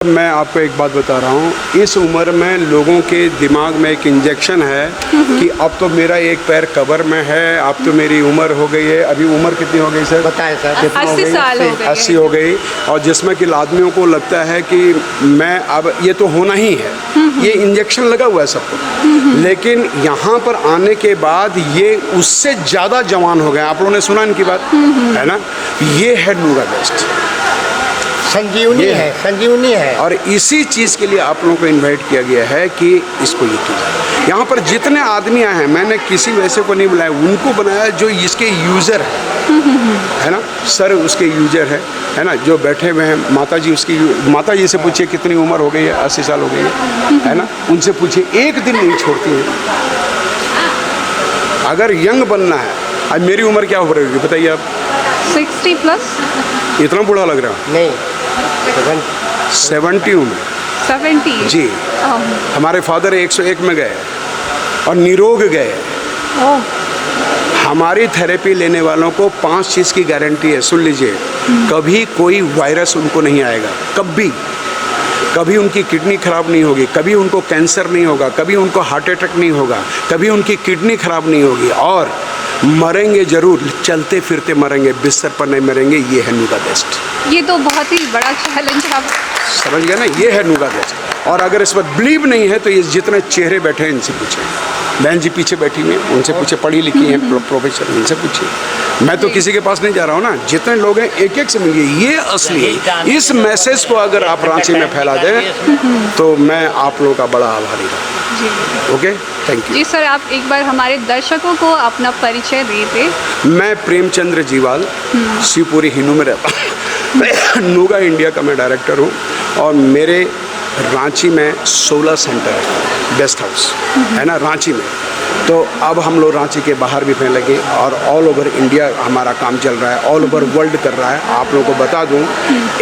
मैं आपको एक बात बता रहा हूँ, इस उम्र में लोगों के दिमाग में एक इंजेक्शन है कि अब तो मेरा एक पैर कब्र में है, अब तो मेरी उम्र हो गई है। अभी उम्र कितनी हो गई सर? बताएं सर। 80 साल हो गए। 80 हो गई। और जिसमें कि आदमियों को लगता है कि मैं अब ये तो होना ही है, ये इंजेक्शन लगा हुआ है सबको। लेकिन यहाँ पर आने के बाद ये उससे ज़्यादा जवान हो गए। आप लोगों ने सुना इनकी बात, है ना? ये है नूरा बेस्ट, संजीवनी है, संजीवनी है। और इसी चीज़ के लिए आप लोगों को इनवाइट किया गया है कि इसको ये कीजिए। यहाँ पर जितने आदमी आए हैं, मैंने किसी वैसे को नहीं बुलाया, उनको बनाया जो इसके यूज़र है ना सर, उसके यूज़र है ना, जो बैठे हुए हैं। माता जी, उसकी माता जी से पूछिए कितनी उम्र हो गई है? 80 साल हो गई है ना? उनसे पूछिए, एक दिन नहीं छोड़ती है। अगर यंग बनना है, अब मेरी उम्र क्या हो रही होगी बताइए आप? 60 प्लस। इतना बूढ़ा लग रहा है? नहीं, 70 उम्र 70 जी। हमारे फादर 101 में गए और निरोग गए। हमारी थेरेपी लेने वालों को 5 चीज़ की गारंटी है, सुन लीजिए। कभी कोई वायरस उनको नहीं आएगा, कभी उनकी किडनी खराब नहीं होगी, कभी उनको कैंसर नहीं होगा, कभी उनको हार्ट अटैक नहीं होगा, कभी उनकी किडनी खराब नहीं होगी, और मरेंगे जरूर, चलते फिरते मरेंगे, बिस्तर पर नहीं मरेंगे। ये है नूरा बेस्ट। ये तो बहुत ही बड़ा चैलेंज है, आप समझ गए ना? ये है नूरा बेस्ट। और अगर इस पर बिलीव नहीं है तो ये जितने चेहरे बैठे हैं इनसे पूछे। बहन जी पीछे बैठी हुई हैं, उनसे पूछे, पढ़ी लिखी हैं, प्रोफेसर, इनसे पूछिए। मैं तो किसी के पास नहीं जा रहा हूँ ना, जितने लोग हैं एक एक से मिलिए। ये असली है। इस मैसेज को अगर आप रांची में फैला दें तो मैं आप लोगों का बड़ा आभारी हूँ। Okay, thank you ji sir, आप एक बार हमारे दर्शकों को अपना परिचय दे दें। मैं प्रेमचंद्र जीवाल, शिवपुरी हिंदू में रहता हूँ। नूगा इंडिया का मैं डायरेक्टर हूँ, और मेरे रांची में 16 सेंटर है, गेस्ट हाउस है ना रांची में। तो अब हम लोग रांची के बाहर भी फैलेंगे, और ऑल ओवर इंडिया हमारा काम चल रहा है, ऑल ओवर वर्ल्ड कर रहा है। आप लोगों को बता दूं,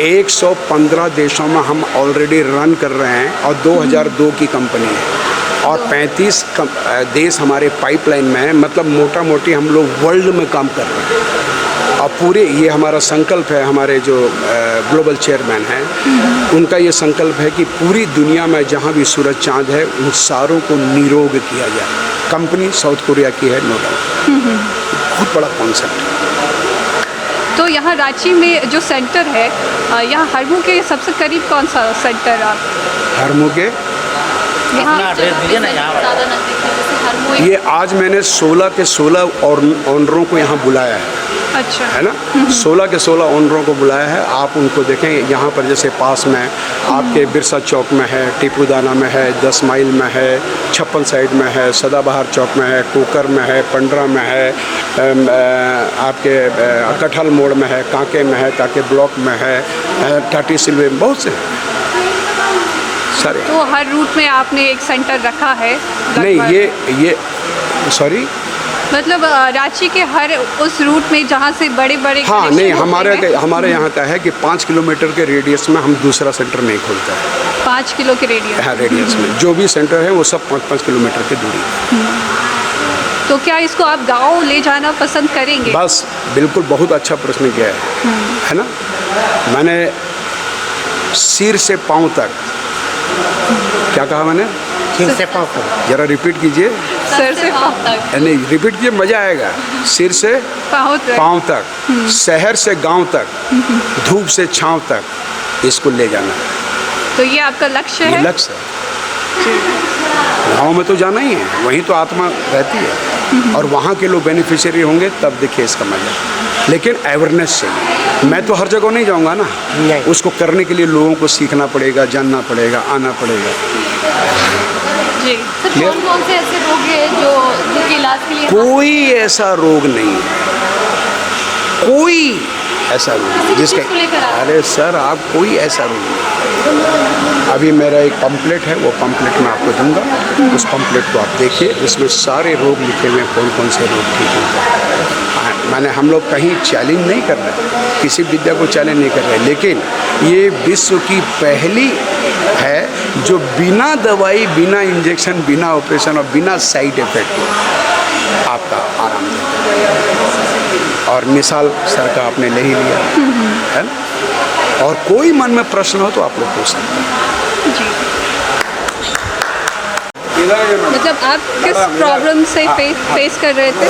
115 देशों में हम ऑलरेडी रन कर रहे हैं, और 2002 की कंपनी है, और 35 देश हमारे पाइपलाइन में है। मतलब मोटा मोटी हम लोग वर्ल्ड में काम कर रहे हैं। और पूरे, ये हमारा संकल्प है, हमारे जो ग्लोबल चेयरमैन हैं उनका ये संकल्प है कि पूरी दुनिया में जहाँ भी सूरज चांद है उन सारों को निरोग किया जाए। कंपनी साउथ कोरिया की है, नो डाउट। बहुत बड़ा कॉन्सेप्ट है। तो यहाँ रांची में जो सेंटर है, यहाँ हरमू के सबसे करीब कौन सा सेंटर आप? हरमू के अपना एड्रेस दीजिए ना यहाँ। ज़्यादा नज़दीक है, जैसे हरमू। ये आज मैंने 16 के 16 ऑनरों को यहाँ बुलाया है, अच्छा, है ना? 16 के 16 ऑनरों को बुलाया है। आप उनको देखें यहाँ पर, जैसे पास में आपके बिरसा चौक में है, टीपूदाना में है, 10 माइल में है, 56 साइड में है, सदाबहार चौक में है, कोकर में है, पंडरा में है, आपके कटहल मोड़ में है, कांके में है, कांके ब्लॉक में है, टाटी सिलवे में, बहुत से सारे। तो हर रूट में आपने एक सेंटर रखा है? नहीं, ये सॉरी, मतलब रांची के हर उस रूट में जहाँ से बड़े बड़े, हाँ नहीं, हमारे यहाँ का है कि 5 किलोमीटर के रेडियस में हम दूसरा सेंटर नहीं खोलते हैं। 5 किलो के रेडियस? हाँ, रेडियस में जो भी सेंटर है वो सब 5-5 किलोमीटर की दूरी। तो क्या इसको आप गांव ले जाना पसंद करेंगे? बस बिल्कुल, बहुत अच्छा प्रश्न किया है ना? मैंने सिर से पाँव तक, क्या कहा मैंने? सिर से पाँव तक। जरा रिपीट कीजिए। सर से पाँव तक? नहीं, रिपीट कीजिए, मज़ा आएगा। सिर से पाँव तक, शहर से गांव तक, धूप से छांव तक इसको ले जाना है। तो ये आपका लक्ष्य है? ये लक्ष्य है। गाँव में तो जाना ही है, वहीं तो आत्मा रहती है, और वहाँ के लोग बेनिफिशियरी होंगे, तब देखिए इसका मजा। लेकिन अवेयरनेस चाहिए। मैं तो हर जगह नहीं जाऊँगा ना, उसको करने के लिए लोगों को सीखना पड़ेगा, जानना पड़ेगा, आना पड़ेगा। जी सर, कौन से ऐसे रोग हैं जो इलाज के लिए? कोई ऐसा रोग नहीं है, कोई ऐसा रोग नहीं जिसके, अरे सर आप, कोई ऐसा रोग नहीं। अभी मेरा एक पम्पलेट है, वो पम्पलेट मैं आपको दूंगा, उस पम्पलेट को आप देखिए, इसमें सारे रोग लिखे हुए हैं, कौन कौन से रोग ठीक होते हैं। माने हम लोग कहीं चैलेंज नहीं कर रहे, किसी विद्या को चैलेंज नहीं कर रहे, लेकिन ये विश्व की पहली है जो बिना दवाई, बिना इंजेक्शन, बिना ऑपरेशन और बिना साइड इफेक्ट आपका आराम देता है। और मिसाल सर का आपने ले ही लिया है ना? और कोई मन में प्रश्न हो तो आप लोग पूछ सकते हैं। जी, मतलब आप किस प्रॉब्लम से फेस कर रहे थे?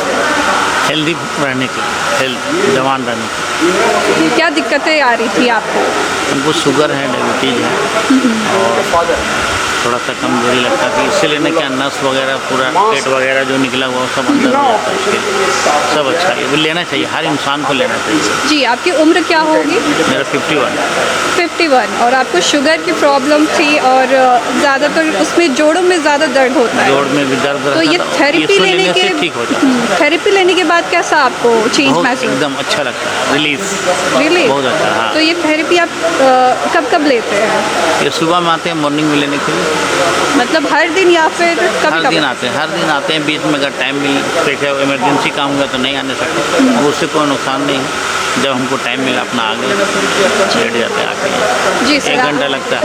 हेल्दी रहने की, हेल्थ जवान रहने की। क्या दिक्कतें आ रही थी आपको? हमको शुगर है, डायबिटीज है और थोड़ा सा कमजोरी लगता थी, इसीलिए ना क्या नस वगैरह पूरा पेट वगैरह जो निकला हुआ वो सब अंदर हो जाता है, उसके लिए सब अच्छा है, वो लेना चाहिए, हर इंसान को लेना चाहिए। जी, आपकी उम्र क्या होगी? मेरा 51। 51। और आपको शुगर की प्रॉब्लम थी और ज़्यादातर उसमें जोड़ों में ज़्यादा दर्द होता है। जोड़ में भी दर्द रहता तो ये था, थेरेपी इसको लेने के से ठीक हो जाता है। थेरेपी लेने के बाद कैसा आपको चेंज बहुत महसूस? एकदम अच्छा लगता है, रिलीफ Really? बहुत अच्छा। हाँ, तो ये थेरेपी आप कब कब लेते हैं? ये सुबह में आते हैं मॉर्निंग में लेने के लिए, मतलब हर दिन या फिर कभी हर दिन आते हैं, हर दिन आते हैं। बीच में अगर टाइम मिल देखे इमरजेंसी काम हुआ तो नहीं आने सकते, अब उससे कोई नुकसान नहीं है। जब हमको टाइम मिला अपना आ गए, लेट जाते हैं आके, जी सर। 1 घंटा लगता है।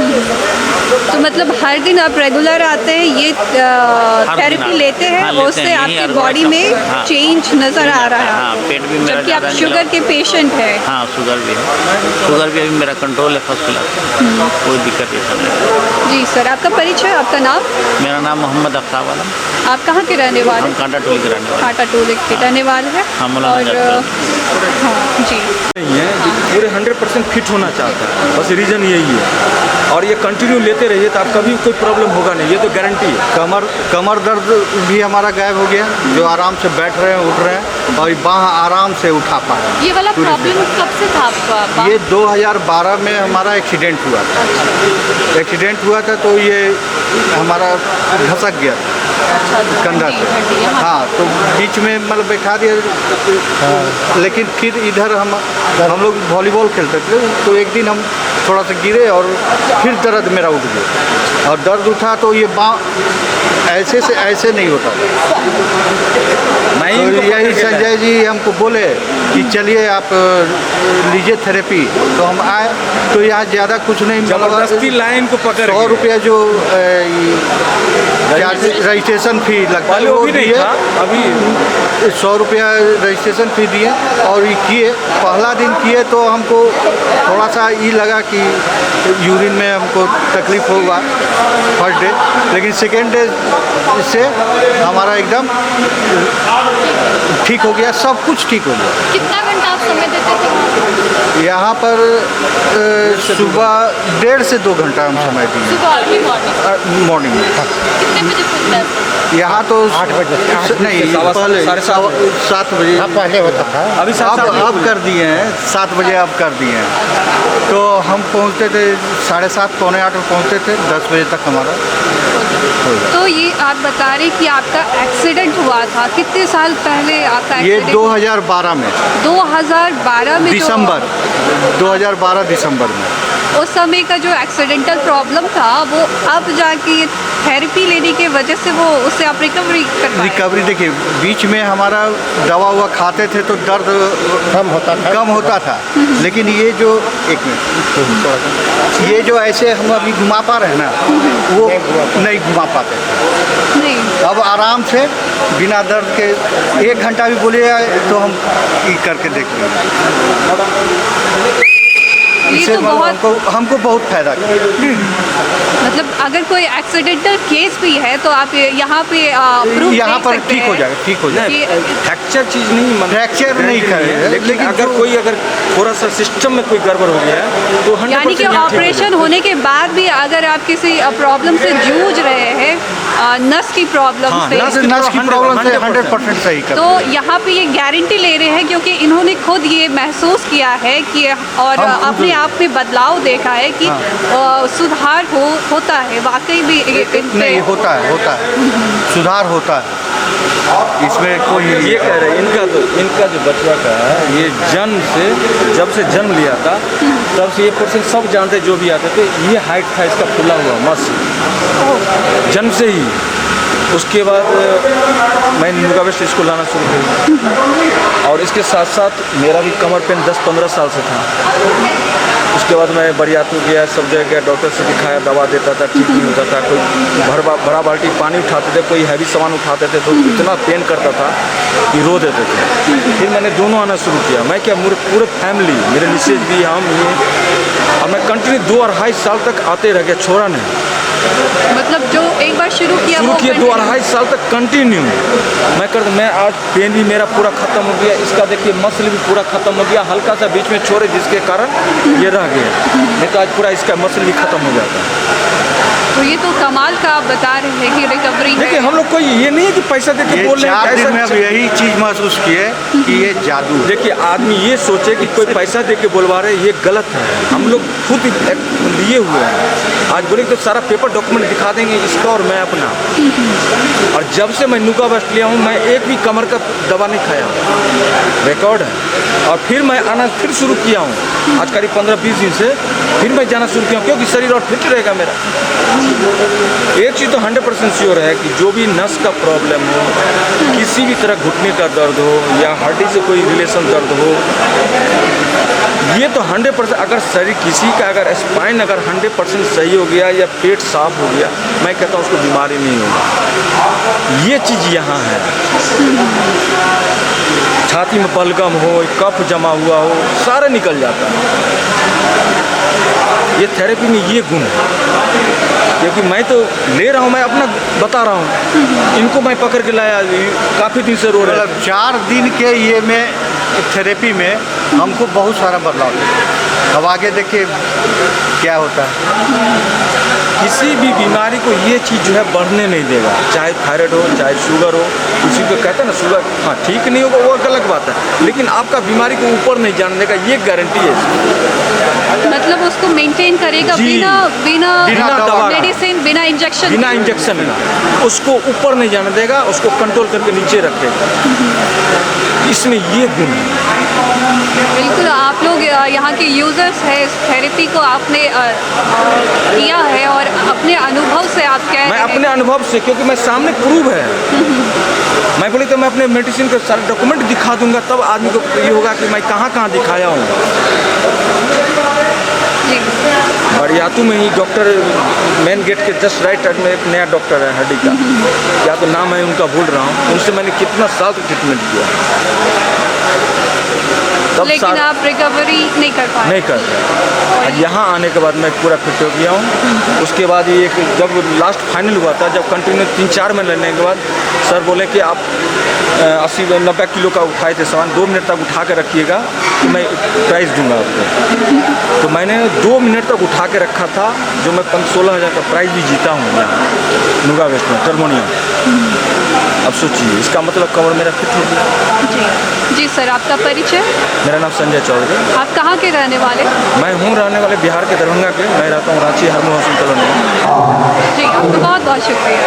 तो मतलब हर दिन आप रेगुलर आते हैं, ये दिन थेरेपी आते लेते हैं, हाँ, लेते उससे हैं, आपकी यही बॉडी में हाँ, चेंज नज़र आ रहा है। हाँ, पेट भी मेरा जबकि आप ज़्यादा शुगर के पेशेंट हैं। हाँ, शुगर भी है, शुगर भी अभी मेरा कंट्रोल है फर्स्ट क्लास, कोई दिक्कत ऐसा नहीं। जी सर, आपका परिचय, आपका नाम? मेरा नाम मोहम्मद अफ्ताब आलम, आप कहाँ के रहने वाले? हम कांटा टोली के रहने वाले। कांटा टोले के रहने वाले हैं। हाँ, मौलाना और जाफर। हाँ जी, नहीं है, जो पूरे 100% फिट होना चाहता है, बस रीज़न यही है। और ये कंटिन्यू लेते रहिए तो आप कभी कोई प्रॉब्लम होगा नहीं, ये तो गारंटी है। कमर दर्द भी हमारा गायब हो गया, जो आराम से बैठ रहे हैं, उठ रहे हैं, और बाह आराम से उठा पा रहे हैं। ये वाला प्रॉब्लम कब से था आपका? ये 2012 में हमारा एक्सीडेंट हुआ था। एक्सीडेंट हुआ था तो ये हमारा घसक गया कंधा से। हाँ, तो बीच में मतलब बैठा दिया, लेकिन फिर इधर हम लोग वॉलीबॉल खेलते थे, तो एक दिन हम थोड़ा सा गिरे और फिर दर्द मेरा उठ गया, और दर्द उठा तो ये बाँह ऐसे से ऐसे नहीं होता था। तो यही संजय जी हमको बोले कि चलिए आप लीजिए थेरेपी, तो हम आए, तो यहाँ ज़्यादा कुछ नहीं, जबरदस्ती लाइन को पकड़ 100 रुपया जो रजिस्ट्रेशन फ़ी लगता है वो भी नहीं दिए, था, अभी 100 रुपया रजिस्ट्रेशन फ़ी दिए और ये किए। पहला दिन किए तो हमको थोड़ा सा ये लगा कि यूरिन में हमको तकलीफ़ होगा फर्स्ट डे, लेकिन सेकेंड डे से हमारा एकदम ठीक हो गया, सब कुछ ठीक हो गया। कितना घंटा आप समय देते थे? यहाँ पर सुबह 1.5 से 2 घंटा हम समय दिए सुबह अर्ली मॉर्निंग। मॉर्निंग में। कितने बजे खुलता है? यहाँ तो 8 बजे नहीं, पहले 7 बजे पहले होता था, अभी अब कर दिए हैं, 7 बजे अब कर दिए हैं। तो हम पहुँचते थे 7:30 पौने 8 में पहुँचते थे, 10 बजे तक हमारा हो गया। तो ये आप बता रहे कि आपका एक्सीडेंट हुआ था, कितने साल पहले आपका ये एक्सीडेंट? 2012 में, 2012 में दिसंबर 2012 दिसंबर में। उस समय का जो एक्सीडेंटल प्रॉब्लम था वो अब जाके थेरेपी लेने की वजह से वो उससे आप रिकवरी कर पाए? रिकवरी देखिए, बीच में हमारा दवा हुआ खाते थे तो दर्द कम होता था, लेकिन ये जो एक मिनट, ये जो ऐसे हम अभी घुमा पा रहे हैं ना, वो नहीं घुमा पाते थे। नहीं, अब आराम से बिना दर्द के 1 घंटा भी बोलिए तो हम ये करके देख लेंगे। ये इससे तो बहुत हमको बहुत फायदा किया। मतलब अगर कोई एक्सीडेंटल केस भी है तो आप यहाँ पे प्रूफ यहाँ देख पर सकते ठीक हो हैं जाएगा, ठीक हो जाएगा। कि फ्रैक्चर चीज़ नहीं, फ्रैक्चर नहीं करे, लेकिन अगर थोड़ा सा सिस्टम में कोई गड़बड़ हो गया है तो 100% यानी कि यहाँ ठीक हो ऑपरेशन होने के बाद भी अगर आप किसी प्रॉब्लम से जूझ रहे हैं, नस की प्रॉब्लम हाँ, से, नस की प्रॉब्लम से 100% सही कर तो यहाँ पे ये गारंटी ले रहे हैं क्योंकि इन्होंने खुद ये महसूस किया है कि और अपने आप में बदलाव देखा है कि सुधार होता है वाकई भी नहीं, होता है सुधार होता है, इसमें कोई ये कह रहे हैं इनका जो बचवा का है, ये जब से जन्म लिया था तब से ये पर्सन सब जानते, जो भी आते थे, ये हाइट था इसका फुला हुआ मस्त जन्म से ही। उसके बाद मैं नुगा वेस्ट इसको लाना शुरू किया, और इसके साथ साथ मेरा भी कमर पेन 10-15 साल से था। उसके बाद मैं बरियातू गया, सब जगह गया, डॉक्टर से दिखाया, दवा देता था, ठीक नहीं होता था। कोई बड़ा बाल्टी पानी उठाते थे, कोई हैवी सामान उठाते थे तो इतना पेन करता था कि रो देते थे। फिर मैंने दोनों आना शुरू किया, मैं क्या पूरे फैमिली, मेरे मिसेज भी, हम ये और मैं कंटिन्यू 2-2.5 साल तक आते रह गया, छोड़ा नहीं। मतलब जो एक बार शुरू किया शुरू वो किए continue- 2-2.5 साल तक कंटिन्यू मैं आज पेन भी मेरा पूरा ख़त्म हो गया, इसका देखिए मसल भी पूरा ख़त्म हो गया, हल्का सा बीच में छोड़े जिसके कारण ये रह गया, नहीं तो आज पूरा इसका मसल भी ख़त्म हो जाता। तो ये तो कमाल का आप बता रहे हैं कि रिकवरी देखिए हम लोग कोई ये नहीं है कि पैसा दे के ये बोल रहे हैं 4 दिन में अब ऐसा। यही चीज़ महसूस किए कि ये जादू है। देखिए आदमी ये सोचे कि कोई पैसा दे के बोलवा रहे हैं, ये गलत है। हम लोग खुद लिए हुए हैं, आज बोले तो सारा पेपर डॉक्यूमेंट दिखा देंगे इसका और मैं अपना। और जब से मैं नुका वेस्ट लिया हूँ मैं एक भी कमर का दवा नहीं खाया हूँ, रिकॉर्ड है। और फिर मैं आना फिर शुरू किया हूँ, आज करीब 15-20 दिन से फिर मैं जाना शुरू किया हूँ, क्योंकि शरीर और फिट रहेगा मेरा। एक चीज़ तो 100% श्योर है कि जो भी नस का प्रॉब्लम हो, किसी भी तरह घुटने का दर्द हो या हड्डी से कोई रिलेशन दर्द हो, ये तो 100% अगर शरीर किसी का अगर स्पाइन अगर 100% सही हो गया या पेट साफ हो गया, मैं कहता हूँ उसको बीमारी नहीं होगी। ये चीज़ यहाँ है। छाती में बलगम हो, कफ जमा हुआ हो, सारा निकल जाता है। ये थेरेपी में ये गुण है, क्योंकि मैं तो ले रहा हूँ, मैं अपना बता रहा हूँ, इनको मैं पकड़ के लाया, काफ़ी दिन से रो रहे हैं। मतलब 4 दिन के ये में थेरेपी में हमको बहुत सारा बदलाव है। अब आगे देखिए क्या होता है। किसी भी बीमारी को ये चीज़ जो है बढ़ने नहीं देगा, चाहे थायराइड हो चाहे शुगर हो। किसी को कहते हैं ना शुगर, हाँ ठीक नहीं होगा वो अलग बात है, लेकिन आपका बीमारी को ऊपर नहीं जाने देगा, ये गारंटी है इसकी। मतलब उसको मेंटेन करेगा जी। बिना बिना बिना दवा का। मेडिसिन, बिना इंजेक्शन बिना इंजेक्शन का उसको ऊपर नहीं जाने देगा, उसको कंट्रोल करके नीचे रखेगा। इसमें ये गुण है। बिल्कुल। आप लोग यहाँ के यूज़र्स हैं, इस थेरेपी को आपने किया है और अपने अनुभव से आप कह मैं रहे अपने हैं। अनुभव से, क्योंकि मैं सामने प्रूव है, मैं बोले तो मैं अपने मेडिसिन के सारे डॉक्यूमेंट दिखा दूंगा, तब आदमी को ये होगा कि मैं कहाँ कहाँ दिखाया हूँ। जी। बरियातू में ही डॉक्टर मेन गेट के जस्ट राइट साइड में एक नया डॉक्टर है हड्डी का, या तो नाम है उनका भूल रहा हूँ, उनसे मैंने कितना साल तक ट्रीटमेंट किया, तब लेकिन आप रिकवरी नहीं कर पाए। नहीं कर पाए। यहाँ आने के बाद मैं पूरा फिट हो गया हूँ। उसके बाद ये जब लास्ट फाइनल हुआ था, जब कंटिन्यू 3-4 महीने लेने के बाद सर बोले कि आप 80-90 किलो का उठाए थे सामान, 2 मिनट तक उठा के रखिएगा तो मैं प्राइज़ दूंगा आपको। तो मैंने 2 मिनट तक उठा के रखा था, जो मैं 16 हज़ार का प्राइज़ भी जीता हूँ यहाँ नुगा वेस्ट में, टर्मोनियम। अब सोचिए, इसका मतलब कमर मेरा फिट हो गया। जी जी सर, आपका परिचय? मेरा नाम संजय चौधरी। आप कहाँ के रहने वाले? मैं हूँ रहने वाले बिहार के दरभंगा के, मैं रहता हूँ रांची हार्मोन हॉस्पिटल में। जी, आपका बहुत बहुत शुक्रिया।